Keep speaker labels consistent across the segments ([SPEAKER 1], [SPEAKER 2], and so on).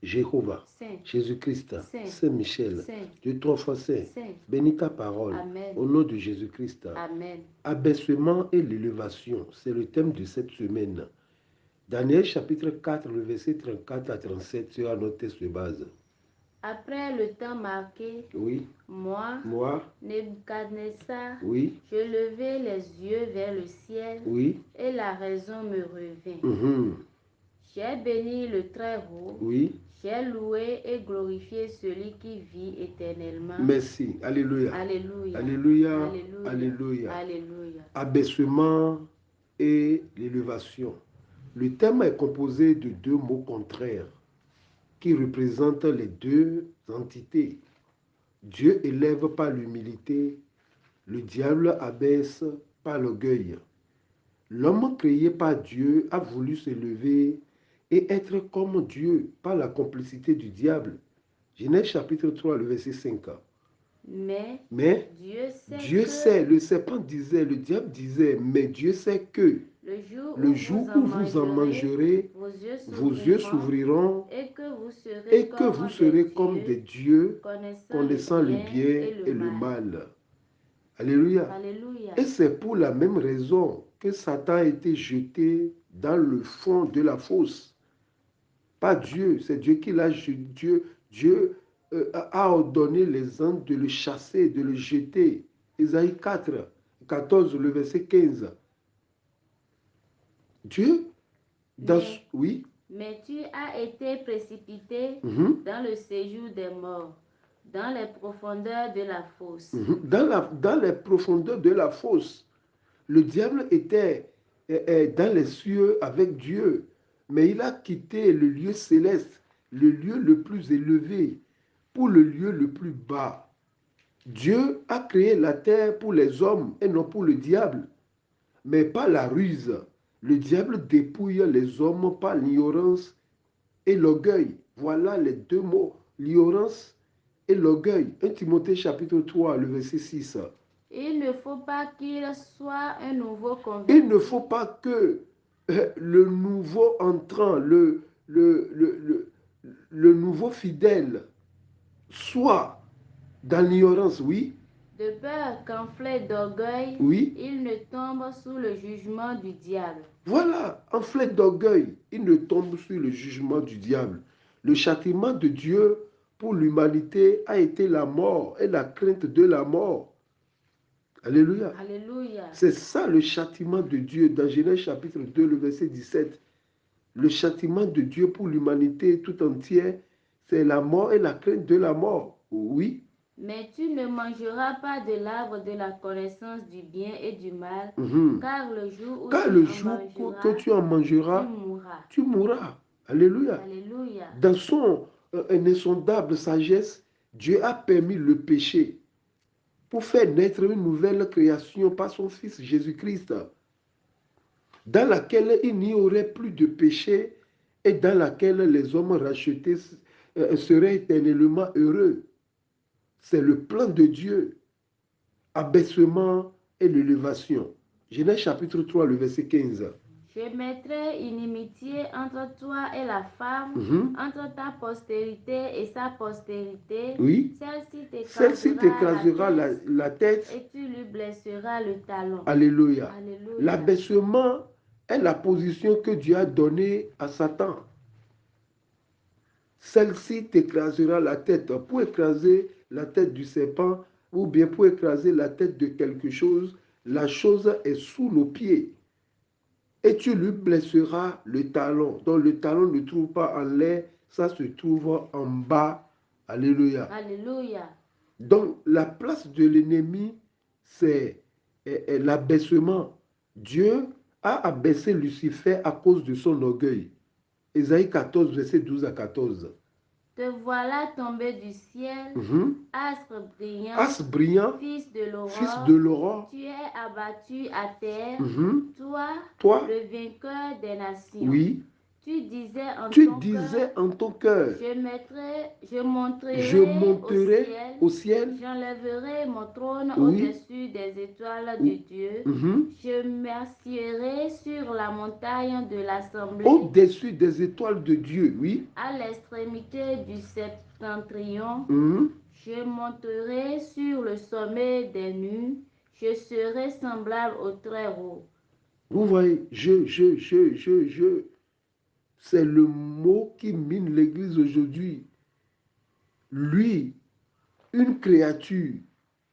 [SPEAKER 1] Jéhovah,
[SPEAKER 2] Saint,
[SPEAKER 1] Jésus-Christ,
[SPEAKER 2] Saint,
[SPEAKER 1] Saint-Michel,
[SPEAKER 2] Saint,
[SPEAKER 1] Dieu trois fois saint,
[SPEAKER 2] Saint.
[SPEAKER 1] bénis ta parole,
[SPEAKER 2] Amen.
[SPEAKER 1] au nom de Jésus-Christ.
[SPEAKER 2] Amen.
[SPEAKER 1] Abaissement et l'élévation, c'est le thème de cette semaine. Daniel chapitre 4, le verset 34 à 37 sera notre texte de base.
[SPEAKER 2] Après le temps marqué,
[SPEAKER 1] Oui,
[SPEAKER 2] moi, Nebuchadnezzar,
[SPEAKER 1] oui,
[SPEAKER 2] je levai les yeux vers le ciel
[SPEAKER 1] oui,
[SPEAKER 2] et la raison me revint.
[SPEAKER 1] mhm,
[SPEAKER 2] J'ai béni le Très-Haut,
[SPEAKER 1] oui.
[SPEAKER 2] j'ai loué et glorifié celui qui vit éternellement.
[SPEAKER 1] Merci. Alléluia.
[SPEAKER 2] Alléluia.
[SPEAKER 1] Alléluia.
[SPEAKER 2] Alléluia.
[SPEAKER 1] Alléluia.
[SPEAKER 2] Alléluia.
[SPEAKER 1] Abaissement et l'élévation. Le thème est composé de deux mots contraires qui représentent les deux entités. Dieu élève par l'humilité, le diable abaisse par l'orgueil. L'homme créé par Dieu a voulu s'élever et être comme Dieu par la complicité du diable. Genèse chapitre 3, le verset 5.
[SPEAKER 2] Mais
[SPEAKER 1] Dieu sait, le serpent disait, le diable disait, mais Dieu sait que le jour où vous en mangerez, vos yeux s'ouvriront
[SPEAKER 2] et que vous
[SPEAKER 1] serez comme des dieux, connaissant le bien et le mal. Alléluia.
[SPEAKER 2] Alléluia.
[SPEAKER 1] Et c'est pour la même raison que Satan a été jeté dans le fond de la fosse. Pas Dieu, c'est Dieu qui l'a jeté. Dieu a ordonné les anges de le chasser, de le jeter. Isaïe 4, 14, le verset 15. Dieu, oui.
[SPEAKER 2] Mais tu as été précipité dans le séjour des morts, dans les profondeurs de la fosse.
[SPEAKER 1] Dans les profondeurs de la fosse. Le diable était dans les cieux avec Dieu, mais il a quitté le lieu céleste, le lieu le plus élevé, pour le lieu le plus bas. Dieu a créé la terre pour les hommes et non pour le diable, mais par la ruse. Le diable dépouille les hommes par l'ignorance et l'orgueil. Voilà les deux mots, l'ignorance et l'orgueil. 1 Timothée chapitre 3, le verset 6.
[SPEAKER 2] Il ne faut pas qu'il soit un nouveau converti.
[SPEAKER 1] Il ne faut pas que le nouveau entrant, le nouveau fidèle soit dans l'ignorance, oui.
[SPEAKER 2] De peur qu'enflé d'orgueil,
[SPEAKER 1] oui.
[SPEAKER 2] Il ne tombe sous le jugement du diable.
[SPEAKER 1] Voilà, enflé d'orgueil, il ne tombe sous le jugement du diable. Le châtiment de Dieu pour l'humanité a été la mort et la crainte de la mort. Alléluia.
[SPEAKER 2] Alléluia.
[SPEAKER 1] C'est ça le châtiment de Dieu dans Genèse chapitre 2, le verset 17. Le châtiment de Dieu pour l'humanité tout entière, c'est la mort et la crainte de la mort. Oui.
[SPEAKER 2] Mais tu ne mangeras pas de l'arbre de la connaissance du bien et du mal, car le jour où
[SPEAKER 1] que tu en mangeras, tu mourras. Alléluia.
[SPEAKER 2] Alléluia.
[SPEAKER 1] Dans son insondable sagesse, Dieu a permis le péché pour faire naître une nouvelle création par son Fils Jésus-Christ, dans laquelle il n'y aurait plus de péché et dans laquelle les hommes rachetés seraient éternellement heureux. C'est le plan de Dieu. Abaissement et l'élévation. Genèse chapitre 3, le verset 15.
[SPEAKER 2] Je mettrai une inimitié entre toi et la femme, entre ta postérité et sa postérité.
[SPEAKER 1] Oui.
[SPEAKER 2] Celle-ci
[SPEAKER 1] t'écrasera la tête.
[SPEAKER 2] Et tu lui blesseras le talon.
[SPEAKER 1] Alléluia.
[SPEAKER 2] Alléluia.
[SPEAKER 1] L'abaissement est la position que Dieu a donnée à Satan. Celle-ci t'écrasera la tête. Pour écraser la tête du serpent ou bien pour écraser la tête de quelque chose, la chose est sous nos pieds. Et tu lui blesseras le talon. Donc le talon ne trouve pas en l'air, ça se trouve en bas. Alléluia.
[SPEAKER 2] Alléluia.
[SPEAKER 1] Donc la place de l'ennemi, c'est l'abaissement. Dieu a abaissé Lucifer à cause de son orgueil. Ésaïe 14, verset 12 à 14.
[SPEAKER 2] Te voilà tombé du ciel, astre
[SPEAKER 1] brillant,
[SPEAKER 2] fils
[SPEAKER 1] de l'aurore,
[SPEAKER 2] tu es abattu à terre, toi,
[SPEAKER 1] toi,
[SPEAKER 2] le vainqueur des nations.
[SPEAKER 1] Oui,
[SPEAKER 2] Tu disais
[SPEAKER 1] en ton cœur,
[SPEAKER 2] je monterai
[SPEAKER 1] au ciel,
[SPEAKER 2] j'enlèverai mon trône
[SPEAKER 1] oui,
[SPEAKER 2] au-dessus des étoiles de Dieu, je m'assiérai sur la montagne de l'assemblée,
[SPEAKER 1] au-dessus des étoiles de Dieu, oui,
[SPEAKER 2] à l'extrémité du septentrion,
[SPEAKER 1] mhm.
[SPEAKER 2] je monterai sur le sommet des nues, je serai semblable au Très-Haut.
[SPEAKER 1] Vous voyez, c'est le mot qui mine l'Église aujourd'hui. Lui, une créature,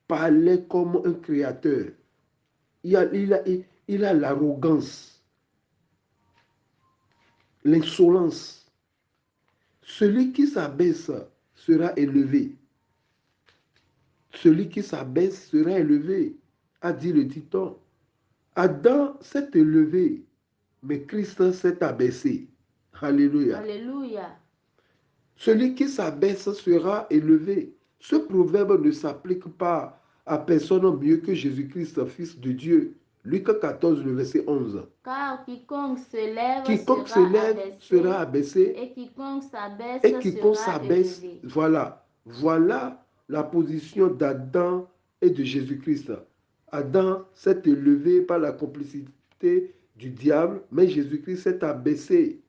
[SPEAKER 1] parlait comme un créateur. Il a l'arrogance, l'insolence. Celui qui s'abaisse sera élevé. Celui qui s'abaisse sera élevé, a dit le Titan. Adam s'est élevé, mais Christ s'est abaissé. Alléluia.
[SPEAKER 2] Alléluia.
[SPEAKER 1] Celui qui s'abaisse sera élevé. Ce proverbe ne s'applique pas à personne mieux que Jésus-Christ, Fils de Dieu. Luc 14, le verset 11.
[SPEAKER 2] Car quiconque se lève
[SPEAKER 1] sera abaissé
[SPEAKER 2] et quiconque
[SPEAKER 1] s'abaisse. Voilà la position d'Adam et de Jésus-Christ. Adam s'est élevé par la complicité du diable, mais Jésus-Christ s'est abaissé.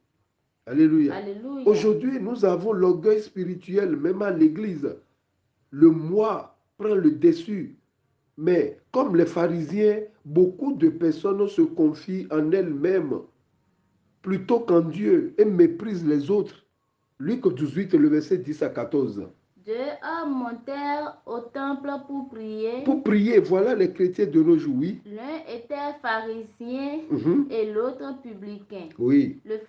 [SPEAKER 1] Alléluia.
[SPEAKER 2] Alléluia.
[SPEAKER 1] Aujourd'hui, nous avons l'orgueil spirituel, même à l'église. Le moi prend le dessus. Mais comme les pharisiens, beaucoup de personnes se confient en elles-mêmes plutôt qu'en Dieu et méprisent les autres. Luc 18, le verset 10 à 14.
[SPEAKER 2] Deux hommes montèrent au temple pour prier.
[SPEAKER 1] Pour prier, voilà les chrétiens de nos jours, oui.
[SPEAKER 2] L'un était pharisien et l'autre publicain.
[SPEAKER 1] Oui.
[SPEAKER 2] Le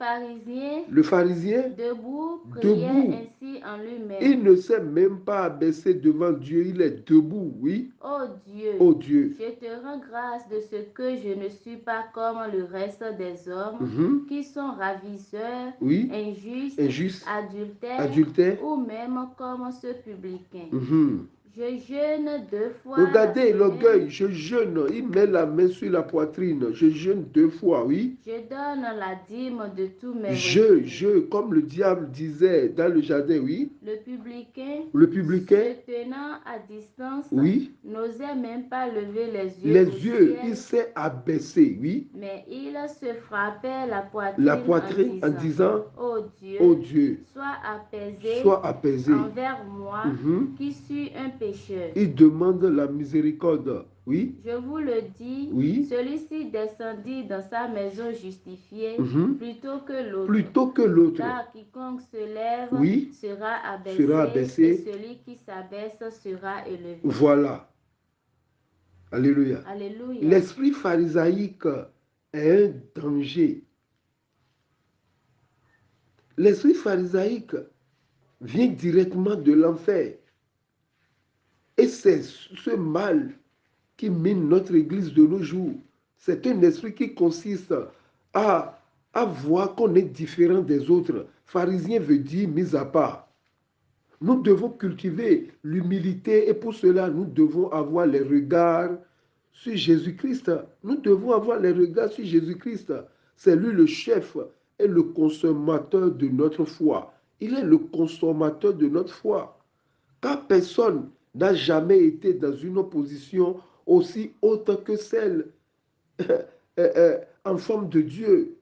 [SPEAKER 2] pharisien, debout, priait ainsi en lui-même.
[SPEAKER 1] Il ne s'est même pas abaissé devant Dieu, il est debout, oui.
[SPEAKER 2] Oh Dieu, je te rends grâce de ce que je ne suis pas comme le reste des hommes qui sont ravisseurs, injustes, adultères ou même comme ce publicain. Je jeûne 2 fois.
[SPEAKER 1] Regardez l'orgueil, je jeûne. Il met la main sur la poitrine. Je jeûne 2 fois, oui.
[SPEAKER 2] Je donne la dîme de tous mes
[SPEAKER 1] revenus. Comme le diable disait dans le jardin, oui.
[SPEAKER 2] Le publicain,
[SPEAKER 1] se
[SPEAKER 2] tenant à distance,
[SPEAKER 1] oui,
[SPEAKER 2] n'osait même pas lever les yeux.
[SPEAKER 1] Il s'est abaissé, oui.
[SPEAKER 2] Mais il se frappait la poitrine en disant, oh Dieu, sois apaisé envers moi, qui suis un pécheur.
[SPEAKER 1] Il demande la miséricorde, oui.
[SPEAKER 2] Je vous le dis, celui-ci descendit dans sa maison justifié plutôt que l'autre. Car quiconque se lève sera abaissé, et celui qui s'abaisse sera élevé.
[SPEAKER 1] Voilà. Alléluia.
[SPEAKER 2] Alléluia.
[SPEAKER 1] L'esprit pharisaïque est un danger. L'esprit pharisaïque vient directement de l'enfer. Et c'est ce mal qui mine notre église de nos jours. C'est un esprit qui consiste à voir qu'on est différent des autres. Pharisien veut dire mis à part. Nous devons cultiver l'humilité et pour cela, nous devons avoir les regards sur Jésus-Christ. Nous devons avoir les regards sur Jésus-Christ. C'est lui le chef et le consommateur de notre foi. Il est le consommateur de notre foi. Car personne n'a jamais été dans une position aussi haute que celle en forme de Dieu,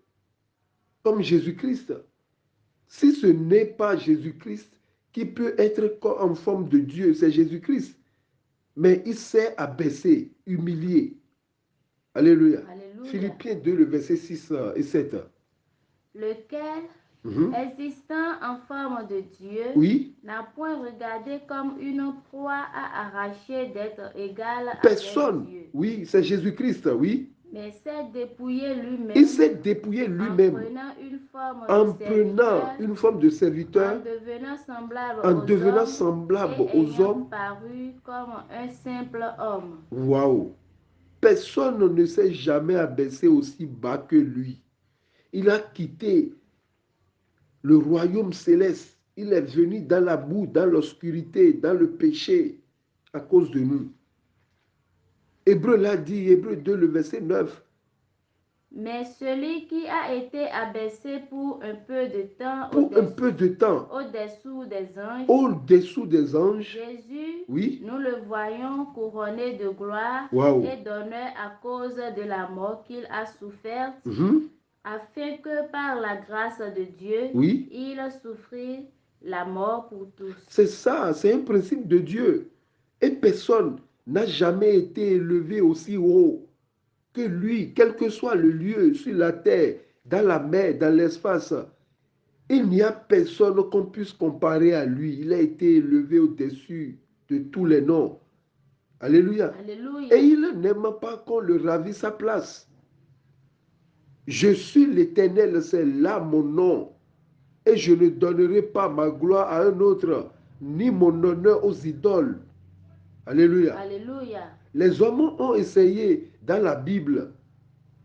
[SPEAKER 1] comme Jésus-Christ. Si ce n'est pas Jésus-Christ qui peut être en forme de Dieu, c'est Jésus-Christ. Mais il s'est abaissé, humilié. Alléluia.
[SPEAKER 2] Alléluia.
[SPEAKER 1] Philippiens 2, le verset 6 et 7.
[SPEAKER 2] Lequel, existant en forme de Dieu, n'a point regardé comme une proie à arracher d'être égal avec Dieu.
[SPEAKER 1] Oui, c'est Jésus-Christ, oui.
[SPEAKER 2] Mais s'est dépouillé lui-même.
[SPEAKER 1] Il s'est dépouillé lui-même.
[SPEAKER 2] En prenant
[SPEAKER 1] une forme de serviteur.
[SPEAKER 2] En
[SPEAKER 1] devenant semblable aux hommes.
[SPEAKER 2] Paru comme un simple homme.
[SPEAKER 1] Waouh! Personne ne s'est jamais abaissé aussi bas que lui. Il a quitté le royaume céleste. Il est venu dans la boue, dans l'obscurité, dans le péché, à cause de nous. Hébreu l'a dit, Hébreu 2, le verset 9.
[SPEAKER 2] Mais celui qui a été abaissé pour un peu de temps,
[SPEAKER 1] au-dessous des anges,
[SPEAKER 2] Jésus,
[SPEAKER 1] oui,
[SPEAKER 2] nous le voyons couronné de gloire et d'honneur à cause de la mort qu'il a soufferte, afin que par la grâce de Dieu, il souffrit la mort pour tous.
[SPEAKER 1] C'est ça, c'est un principe de Dieu. Et personne n'a jamais été élevé aussi haut que lui, quel que soit le lieu, sur la terre, dans la mer, dans l'espace. Il n'y a personne qu'on puisse comparer à lui. Il a été élevé au-dessus de tous les noms. Alléluia.
[SPEAKER 2] Alléluia.
[SPEAKER 1] Et il n'aime pas qu'on le ravisse sa place. Je suis l'Éternel, c'est là mon nom. Et je ne donnerai pas ma gloire à un autre, ni mon honneur aux idoles. Alléluia.
[SPEAKER 2] Alléluia.
[SPEAKER 1] Les hommes ont essayé dans la Bible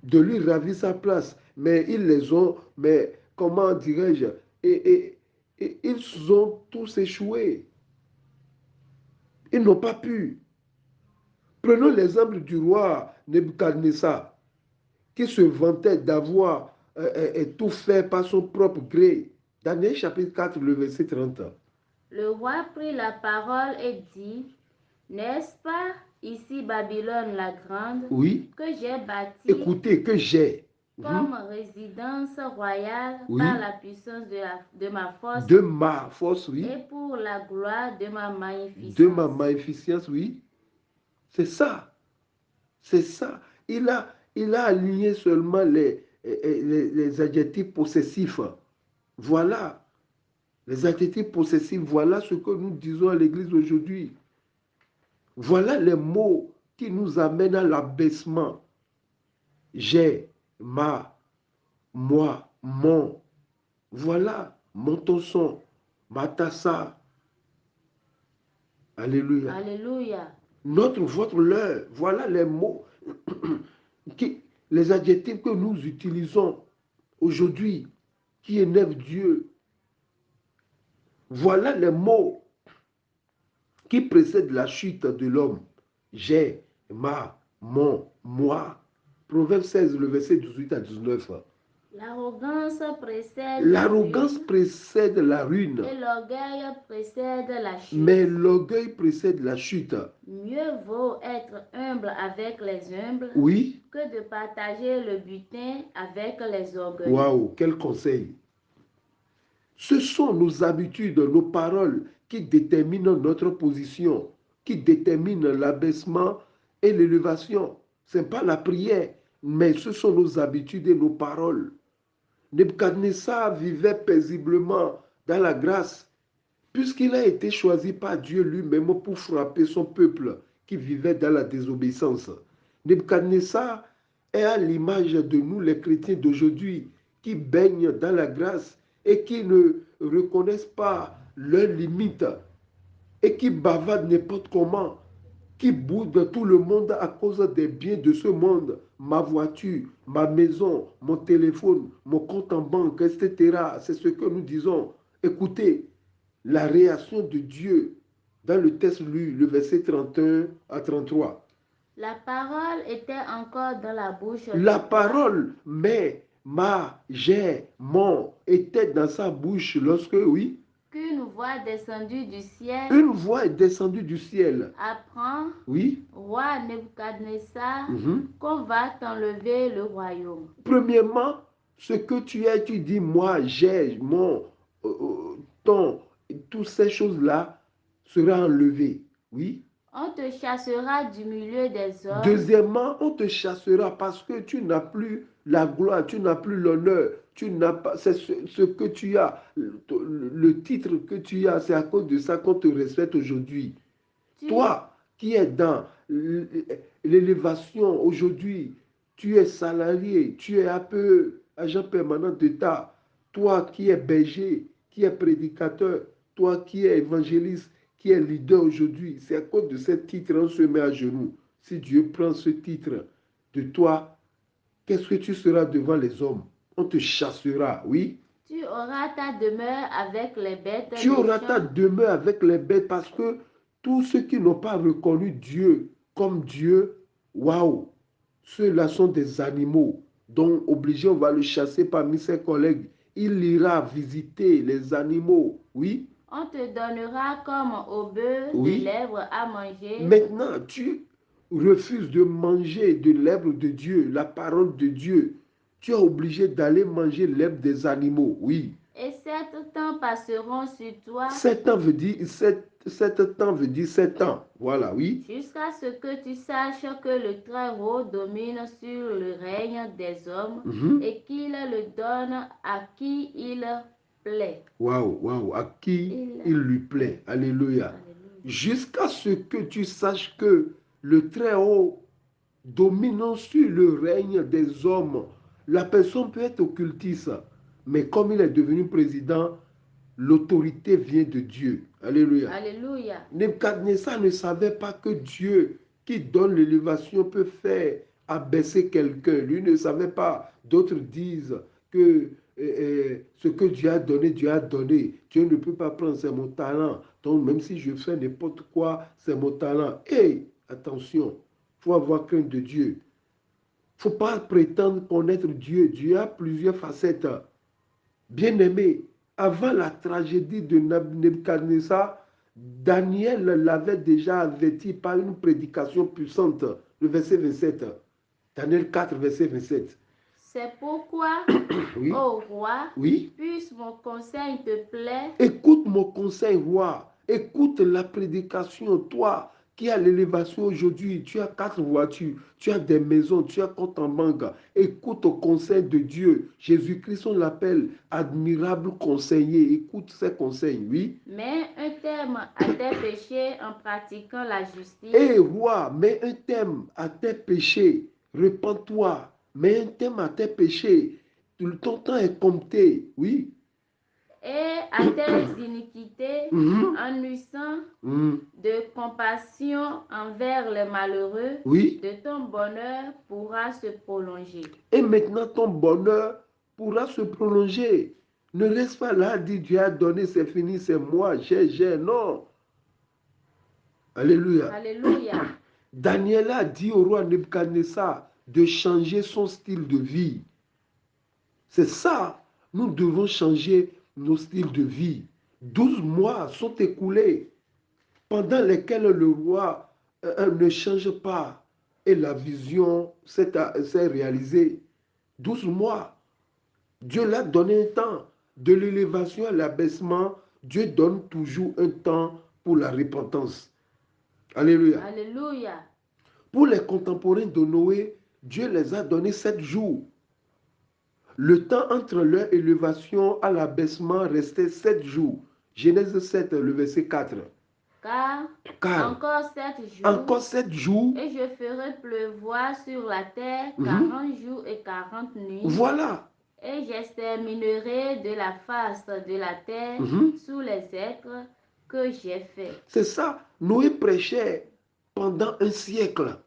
[SPEAKER 1] de lui ravir sa place, mais ils les ont, mais comment dirais-je, et ils ont tous échoué. Ils n'ont pas pu. Prenons l'exemple du roi Nebuchadnezzar, qui se vantait d'avoir tout fait par son propre gré. Daniel chapitre 4, le verset 30.
[SPEAKER 2] Le roi prit la parole et dit, n'est-ce pas ici Babylone la grande, que j'ai bâtie,
[SPEAKER 1] écoutez, que j'ai
[SPEAKER 2] comme résidence royale par la puissance de ma force,
[SPEAKER 1] oui,
[SPEAKER 2] et pour la gloire de ma magnificence.
[SPEAKER 1] De ma magnificence, oui. C'est ça. C'est ça. Il a aligné seulement les adjectifs possessifs. Voilà. Les adjectifs possessifs, voilà ce que nous disons à l'église aujourd'hui. Voilà les mots qui nous amènent à l'abaissement. J'ai, ma, moi, mon. Voilà, mon ton son, ma tassa. Alléluia.
[SPEAKER 2] Alléluia.
[SPEAKER 1] Notre, votre, leur. Voilà les mots, les adjectifs que nous utilisons aujourd'hui qui énervent Dieu. Voilà les mots qui précèdent la chute de l'homme. J'ai, ma, mon, moi. Proverbe 16, le verset 18 à 19.
[SPEAKER 2] L'arrogance
[SPEAKER 1] précède la ruine.
[SPEAKER 2] Et l'orgueil précède la chute.
[SPEAKER 1] Mais l'orgueil précède la chute.
[SPEAKER 2] Mieux vaut être humble avec les humbles que de partager le butin avec les orgueilleux.
[SPEAKER 1] Waouh, quel conseil! Ce sont nos habitudes, nos paroles qui déterminent notre position, qui déterminent l'abaissement et l'élévation. Ce n'est pas la prière, mais ce sont nos habitudes et nos paroles. Nebuchadnezzar vivait paisiblement dans la grâce, puisqu'il a été choisi par Dieu lui-même pour frapper son peuple qui vivait dans la désobéissance. Nebuchadnezzar est à l'image de nous, les chrétiens d'aujourd'hui, qui baignent dans la grâce et qui ne reconnaissent pas leurs limites et qui bavardent n'importe comment, qui boudent tout le monde à cause des biens de ce monde, ma voiture, ma maison, mon téléphone, mon compte en banque, etc. C'est ce que nous disons. Écoutez, la réaction de Dieu dans le texte lu, le verset 31 à 33.
[SPEAKER 2] La parole était encore dans la bouche.
[SPEAKER 1] La parole, mais, ma, j'ai, mon, était dans sa bouche lorsque,
[SPEAKER 2] qu'une voix descendue du ciel.
[SPEAKER 1] Une voix est descendue du ciel.
[SPEAKER 2] Apprends, roi Nebuchadnezzar, qu'on va t'enlever le royaume.
[SPEAKER 1] Premièrement, ce que tu es, tu dis, moi, j'ai, mon, ton, toutes ces choses-là sera enlevées. Oui.
[SPEAKER 2] On te chassera du milieu des hommes.
[SPEAKER 1] Deuxièmement, on te chassera parce que tu n'as plus la gloire, tu n'as plus l'honneur, tu n'as pas, c'est ce que tu as, le titre que tu as, c'est à cause de ça qu'on te respecte aujourd'hui. Toi qui es dans l'élévation aujourd'hui, tu es salarié, tu es un peu agent permanent d'État, toi qui es berger, qui es prédicateur, toi qui es évangéliste, qui est leader aujourd'hui, c'est à cause de ce titre on se met à genoux. Si Dieu prend ce titre de toi, qu'est-ce que tu seras devant les hommes? On te chassera, oui.
[SPEAKER 2] Tu auras ta demeure avec les bêtes.
[SPEAKER 1] Tu auras ta demeure avec les bêtes parce que tous ceux qui n'ont pas reconnu Dieu comme Dieu, waouh, ceux-là sont des animaux, donc obligé, on va le chasser parmi ses collègues. Il ira visiter les animaux, oui.
[SPEAKER 2] On te donnera comme au bœuf de lèvres à manger.
[SPEAKER 1] Maintenant, tu refuses de manger de l'herbe de Dieu, la parole de Dieu. Tu es obligé d'aller manger l'herbe des animaux, oui.
[SPEAKER 2] Et 7 temps passeront sur toi.
[SPEAKER 1] 7 ans veut dire 7 temps veut dire 7 ans. Voilà, oui.
[SPEAKER 2] Jusqu'à ce que tu saches que le Très-Haut domine sur le règne des hommes et qu'il le donne à qui il plaît.
[SPEAKER 1] Waouh, waouh, à qui il lui plaît. Alléluia. Jusqu'à ce que tu saches que le Très-Haut domine sur le règne des hommes. La personne peut être occultiste, mais comme il est devenu président, l'autorité vient de Dieu. Alléluia.
[SPEAKER 2] Alléluia.
[SPEAKER 1] Nebuchadnezzar ne savait pas que Dieu qui donne l'élévation peut faire abaisser quelqu'un. Lui ne savait pas. D'autres disent que ce que Dieu a donné, Dieu a donné. Dieu ne peut pas prendre, c'est mon talent. Donc même si je fais n'importe quoi, c'est mon talent. Hey, attention, il faut avoir crainte de Dieu. Il ne faut pas prétendre connaître Dieu. Dieu a plusieurs facettes. Bien-aimé, avant la tragédie de Nebuchadnezzar, Daniel l'avait déjà averti par une prédication puissante. Le verset 27. Daniel 4, verset 27.
[SPEAKER 2] C'est pourquoi, ô roi, puisse mon conseil te plaire.
[SPEAKER 1] Écoute mon conseil, roi. Écoute la prédication, toi qui as l'élévation aujourd'hui, tu as 4 voitures, tu as des maisons, tu as compte en banque. Écoute au conseil de Dieu. Jésus-Christ, on l'appelle admirable conseiller. Écoute ses conseils, oui.
[SPEAKER 2] Mets un terme à tes péchés en pratiquant la justice.
[SPEAKER 1] Hé, roi, mets un terme à tes péchés. Repends-toi. Mets un terme à tes péchés. Ton temps est compté, oui.
[SPEAKER 2] Et à tes iniquités, en usant de compassion envers les malheureux, de ton bonheur pourra se prolonger.
[SPEAKER 1] Et maintenant, ton bonheur pourra se prolonger. Ne reste pas là, dit Dieu a donné, c'est fini, c'est moi, j'ai, non. Alléluia.
[SPEAKER 2] Alléluia.
[SPEAKER 1] Daniel a dit au roi Nebuchadnezzar de changer son style de vie. C'est ça, nous devons changer nos styles de vie. 12 mois sont écoulés, pendant lesquels le roi ne change pas et la vision s'est réalisée. 12 mois. Dieu l'a donné un temps. De l'élévation à l'abaissement, Dieu donne toujours un temps pour la repentance. Alléluia.
[SPEAKER 2] Alléluia.
[SPEAKER 1] Pour les contemporains de Noé, Dieu les a donné 7 jours. Le temps entre leur élévation à l'abaissement restait 7 jours. Genèse 7, le verset 4.
[SPEAKER 2] Car encore
[SPEAKER 1] 7 jours.
[SPEAKER 2] Et je ferai pleuvoir sur la terre 40 jours et 40 nuits.
[SPEAKER 1] Voilà.
[SPEAKER 2] Et j'exterminerai de la face de la terre sous les êtres que j'ai faits.
[SPEAKER 1] C'est ça. Noé prêchait pendant un siècle.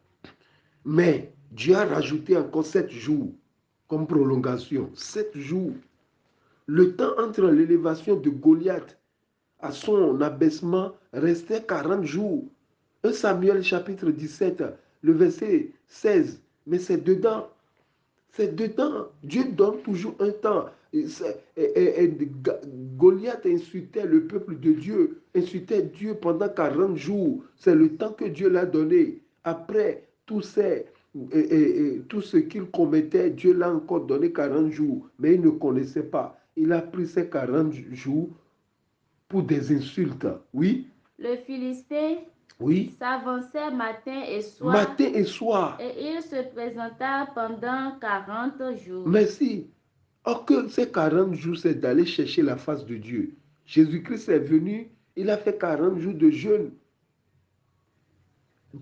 [SPEAKER 1] Mais Dieu a rajouté encore 7 jours comme prolongation. 7 jours. Le temps entre l'élévation de Goliath à son abaissement restait 40 jours. 1 Samuel chapitre 17, le verset 16. Mais c'est dedans. C'est dedans. Dieu donne toujours un temps. Goliath insultait le peuple de Dieu, insultait Dieu pendant 40 jours. C'est le temps que Dieu l'a donné. Après, tout ce qu'il commettait, Dieu l'a encore donné 40 jours. Mais il ne connaissait pas. Il a pris ces 40 jours pour des insultes. Oui.
[SPEAKER 2] Le Philistin s'avançait matin et soir.
[SPEAKER 1] Matin et soir.
[SPEAKER 2] Et il se présenta pendant 40 jours.
[SPEAKER 1] Merci. Or que ces 40 jours, c'est d'aller chercher la face de Dieu. Jésus-Christ est venu, il a fait 40 jours de jeûne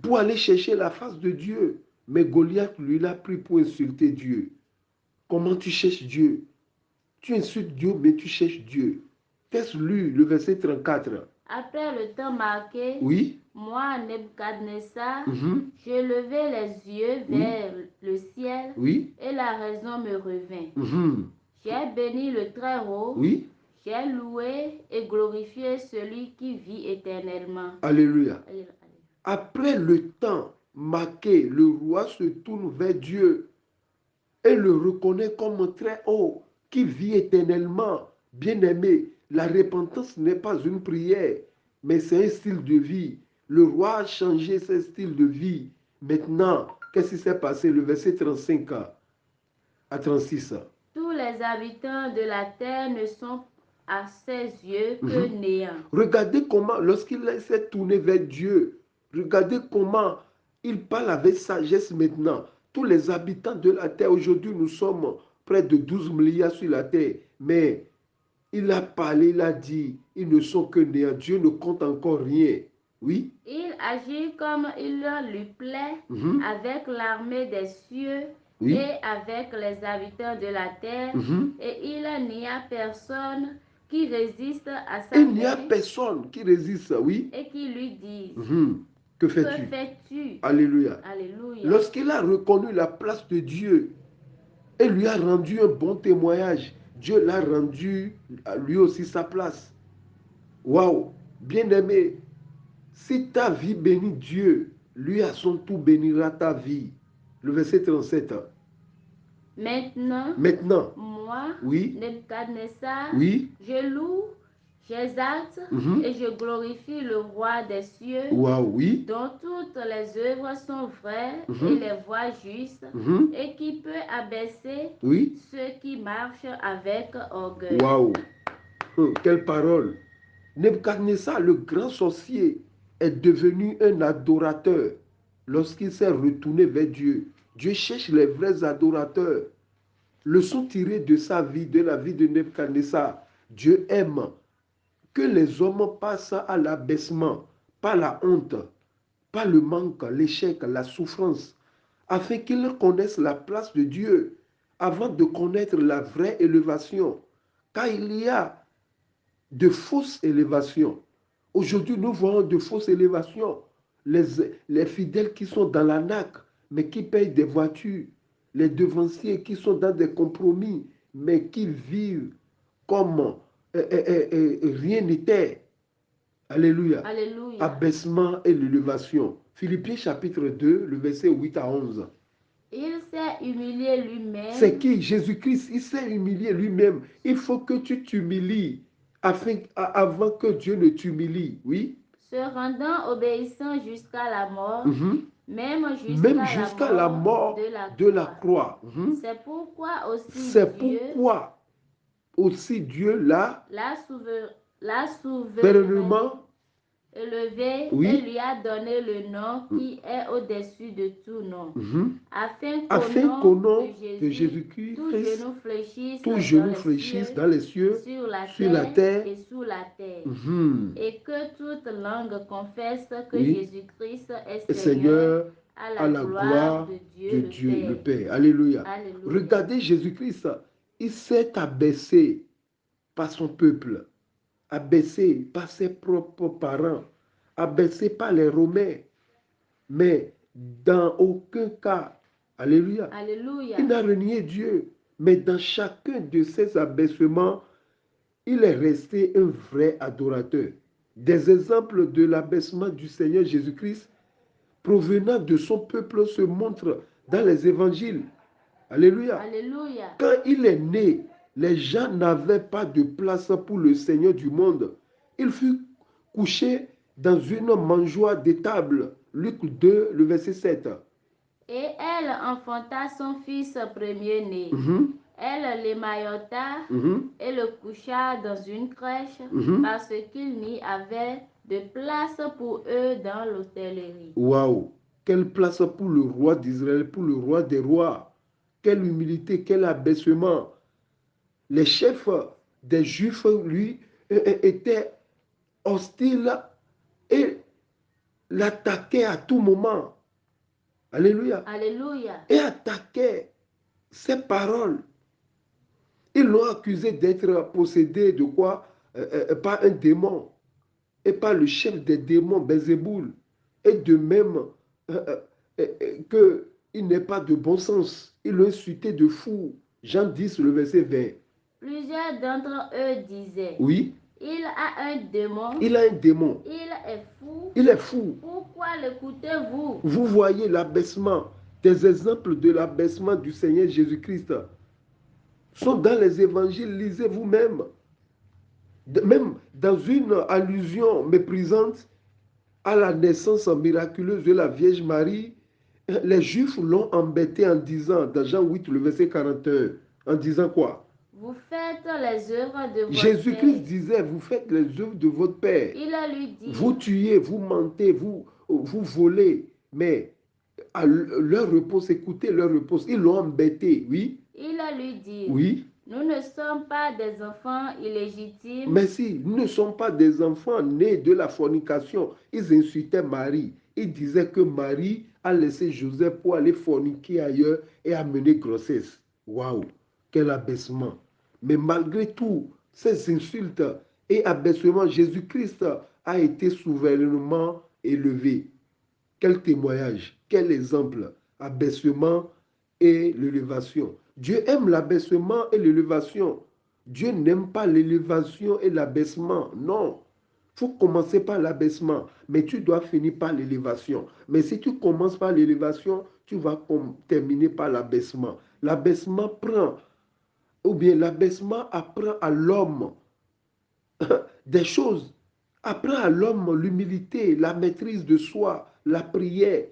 [SPEAKER 1] pour aller chercher la face de Dieu. Mais Goliath, lui, l'a pris pour insulter Dieu. Comment tu cherches Dieu? Tu insultes Dieu, mais tu cherches Dieu. Qu'est-ce lu le verset 34?
[SPEAKER 2] Après le temps marqué, moi, Nebuchadnezzar, je levai les yeux vers le ciel et la raison me revint. J'ai béni le Très-Haut, j'ai loué et glorifié celui qui vit éternellement.
[SPEAKER 1] Alléluia. Après le temps marqué, le roi se tourne vers Dieu. et le reconnaît comme très haut, qui vit éternellement. Bien-aimé, la repentance n'est pas une prière, mais c'est un style de vie. Le roi a changé ce style de vie. Maintenant, qu'est-ce qui s'est passé? Le verset 35 à 36.
[SPEAKER 2] Tous les habitants de la terre ne sont à ses yeux que néant.
[SPEAKER 1] Regardez comment, lorsqu'il s'est tourné vers Dieu, regardez comment il parle avec sagesse maintenant. Tous les habitants de la terre, aujourd'hui nous sommes près de 12 milliards sur la terre, mais il a parlé, il a dit, ils ne sont que néants. Dieu ne compte encore rien. Oui.
[SPEAKER 2] Il agit comme il lui plaît avec l'armée des cieux et avec les habitants de la terre. Et il n'y a personne qui résiste à sa
[SPEAKER 1] Il n'y a personne qui résiste, oui.
[SPEAKER 2] Et qui lui dise,
[SPEAKER 1] que fais-tu? Alléluia.
[SPEAKER 2] Alléluia.
[SPEAKER 1] Lorsqu'il a reconnu la place de Dieu et lui a rendu un bon témoignage, Dieu l'a rendu à lui aussi sa place. Waouh! Bien-aimé, si ta vie bénit Dieu, lui à son tour bénira ta vie. Le verset 37.
[SPEAKER 2] Maintenant, moi,
[SPEAKER 1] oui,
[SPEAKER 2] Nebuchadnezzar,
[SPEAKER 1] oui,
[SPEAKER 2] je loue, j'exalte et je glorifie le roi des cieux,
[SPEAKER 1] oui,
[SPEAKER 2] dont toutes les œuvres sont vraies et les voies justes, et qui peut abaisser ceux qui marchent avec orgueil.
[SPEAKER 1] Waouh! Quelle parole! Nebuchadnezzar, le grand sorcier, est devenu un adorateur lorsqu'il s'est retourné vers Dieu. Dieu cherche les vrais adorateurs. Leçon tirée de sa vie, de la vie de Nebuchadnezzar. Dieu aime que les hommes passent à l'abaissement, pas la honte, pas le manque, l'échec, la souffrance, afin qu'ils connaissent la place de Dieu avant de connaître la vraie élévation. Car il y a de fausses élévations. Aujourd'hui, nous voyons de fausses élévations. Les fidèles qui sont dans la NAC, mais qui payent des voitures. Les devanciers qui sont dans des compromis, mais qui vivent comme rien n'était. Alléluia.
[SPEAKER 2] Alléluia.
[SPEAKER 1] Abaissement et l'élévation. Philippiens chapitre 2, le verset 8 à 11.
[SPEAKER 2] Il s'est humilié lui-même.
[SPEAKER 1] C'est qui? Jésus-Christ, il s'est humilié lui-même. Il faut que tu t'humilies avant que Dieu ne t'humilie. Oui.
[SPEAKER 2] Se rendant obéissant jusqu'à la mort, même
[SPEAKER 1] jusqu'à la mort de la croix.
[SPEAKER 2] C'est pourquoi
[SPEAKER 1] aussi Dieu l'a
[SPEAKER 2] souverainement élevé et lui a donné le nom qui est au-dessus de tout nom, afin qu'au nom de Jésus-Christ, tout genou fléchisse dans les cieux, sur la terre et sous la terre, et que toute langue confesse que Jésus-Christ est Seigneur à la gloire de Dieu le Père.
[SPEAKER 1] Alléluia. Regardez Jésus-Christ, il s'est abaissé par son peuple, abaissé par ses propres parents, abaissé par les Romains, mais dans aucun cas, alléluia, il n'a renié Dieu, mais dans chacun de ces abaissements, il est resté un vrai adorateur. Des exemples de l'abaissement du Seigneur Jésus-Christ provenant de son peuple se montrent dans les évangiles. Alléluia.
[SPEAKER 2] Alléluia.
[SPEAKER 1] Quand il est né, les gens n'avaient pas de place pour le Seigneur du monde. Il fut couché dans une mangeoire d'étable. Luc 2, le verset 7.
[SPEAKER 2] Et elle enfanta son fils premier-né. Elle l'émaillota et le coucha dans une crèche parce qu'il n'y avait de place pour eux dans l'hôtellerie.
[SPEAKER 1] Waouh! Quelle place pour le roi d'Israël, pour le roi des rois. Quelle humilité, quel abaissement. Les chefs des Juifs, lui, étaient hostiles et l'attaquaient à tout moment. Alléluia.
[SPEAKER 2] Alléluia.
[SPEAKER 1] Et attaquaient ses paroles. Ils l'ont accusé d'être possédé de quoi? Par un démon. Et par le chef des démons, Belzéboul. Et de même qu'il n'est pas de bon sens. Ils l'ont insulté de fou. Jean 10, le verset 20.
[SPEAKER 2] Plusieurs d'entre eux disaient,
[SPEAKER 1] oui,
[SPEAKER 2] il a un démon.
[SPEAKER 1] Il a un démon.
[SPEAKER 2] Il est fou.
[SPEAKER 1] Il est fou.
[SPEAKER 2] Pourquoi l'écoutez-vous?
[SPEAKER 1] Vous voyez l'abaissement. des exemples de l'abaissement du Seigneur Jésus-Christ sont dans les évangiles. Lisez vous-même. Même dans une allusion méprisante à la naissance miraculeuse de la Vierge Marie, les Juifs l'ont embêté en disant, dans Jean 8, le verset 41, en disant quoi?
[SPEAKER 2] Vous faites les œuvres de votre père.
[SPEAKER 1] Jésus-Christ disait, vous faites les œuvres de votre père.
[SPEAKER 2] Il a lui dit,
[SPEAKER 1] vous tuez, vous mentez, vous volez, mais à leur repos, écoutez leur repos. Ils l'ont embêté, oui.
[SPEAKER 2] Il a lui dit,
[SPEAKER 1] oui.
[SPEAKER 2] Nous ne sommes pas des enfants illégitimes.
[SPEAKER 1] Mais si, nous ne sommes pas des enfants nés de la fornication. Ils insultaient Marie. Ils disaient que Marie a laissé Joseph pour aller forniquer ailleurs et amener grossesse. Waouh, quel abaissement. Mais malgré tout, ces insultes et abaissements, Jésus-Christ a été souverainement élevé. Quel témoignage, quel exemple, abaissement et l'élévation. Dieu aime l'abaissement et l'élévation. Dieu n'aime pas l'élévation et l'abaissement. Non. Il faut commencer par l'abaissement, mais tu dois finir par l'élévation. Mais si tu commences par l'élévation, tu vas terminer par l'abaissement. L'abaissement prend, ou bien l'abaissement apprend à l'homme des choses. Apprend à l'homme l'humilité, la maîtrise de soi, la prière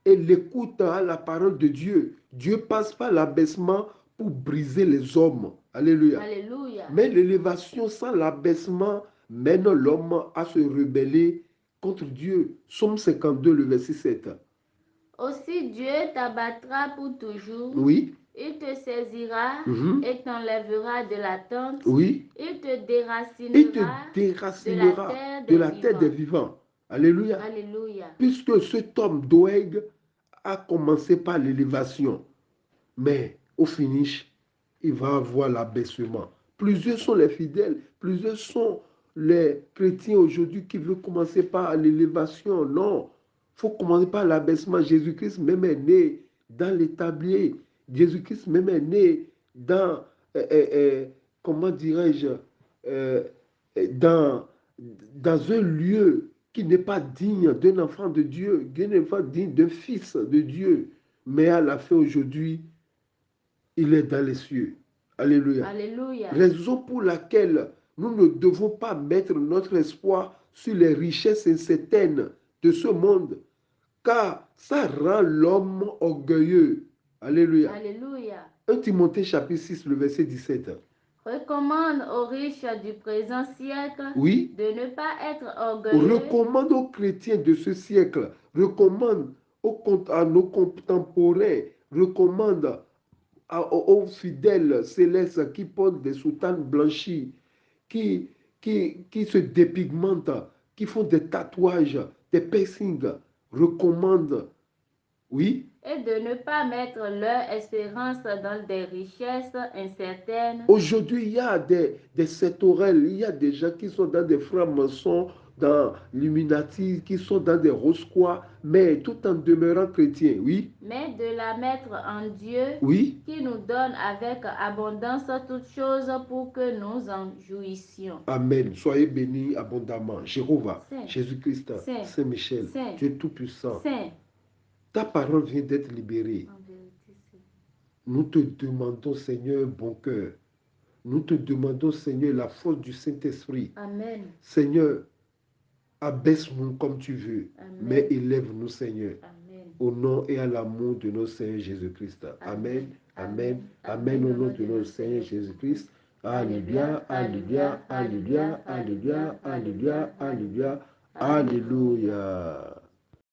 [SPEAKER 1] et l'écoute à la parole de Dieu. Dieu passe par l'abaissement pour briser les hommes. Alléluia.
[SPEAKER 2] Alléluia.
[SPEAKER 1] Mais l'élévation sans l'abaissement mène l'homme à se rebeller contre Dieu. Psaume 52, le verset 7.
[SPEAKER 2] Aussi Dieu t'abattra pour toujours.
[SPEAKER 1] Oui.
[SPEAKER 2] Il te saisira et t'enlèvera de la tente.
[SPEAKER 1] Oui.
[SPEAKER 2] Il te déracinera,
[SPEAKER 1] de la terre des vivants. Alléluia.
[SPEAKER 2] Alléluia.
[SPEAKER 1] Puisque cet homme Doeg a commencé par l'élévation, mais au finish, il va avoir l'abaissement. Plusieurs sont les fidèles, plusieurs sont les chrétiens aujourd'hui qui veulent commencer par l'élévation. Non, il faut commencer par l'abaissement. Jésus-Christ même est né dans l'établi. Jésus-Christ même est né dans, comment dirais-je, dans un lieu qui n'est pas digne d'un enfant de Dieu, qui n'est pas digne d'un fils de Dieu. Mais à la fin aujourd'hui, il est dans les cieux. Alléluia.
[SPEAKER 2] Alléluia.
[SPEAKER 1] Raison pour laquelle nous ne devons pas mettre notre espoir sur les richesses incertaines de ce monde, car ça rend l'homme orgueilleux. Alléluia.
[SPEAKER 2] Alléluia.
[SPEAKER 1] 1 Timothée chapitre 6, le verset 17.
[SPEAKER 2] Recommande aux riches du présent siècle
[SPEAKER 1] oui.
[SPEAKER 2] de ne pas être orgueilleux.
[SPEAKER 1] Recommande aux chrétiens de ce siècle, recommande à nos contemporains, recommande aux fidèles célestes qui portent des soutanes blanchies, qui se dépigmentent, qui font des tatouages, des piercings, recommande, oui.
[SPEAKER 2] Et de ne pas mettre leur espérance dans des richesses incertaines.
[SPEAKER 1] Aujourd'hui, il y a des sectorels, il y a des gens qui sont dans des francs-maçons, dans l'Illuminati, qui sont dans des Rosquois, mais tout en demeurant chrétiens, oui.
[SPEAKER 2] Mais de la mettre en Dieu,
[SPEAKER 1] oui.
[SPEAKER 2] Qui nous donne avec abondance toutes choses pour que nous en jouissions.
[SPEAKER 1] Amen. Soyez bénis abondamment. Jéhovah, Jésus-Christ, Saint-Michel, Dieu Tout-Puissant. Ta parole vient d'être libérée. Nous te demandons, Seigneur, bon cœur. Nous te demandons, Seigneur, la force du Saint-Esprit.
[SPEAKER 2] Amen.
[SPEAKER 1] Seigneur, abaisse-nous comme tu veux, Amen. Mais élève-nous, Seigneur. Amen. Au nom et à l'amour de notre Seigneur Jésus-Christ. Amen. Amen. Amen. Au nom de notre Seigneur Jésus-Christ. Alléluia, alléluia, alléluia, alléluia, alléluia, alléluia, alléluia.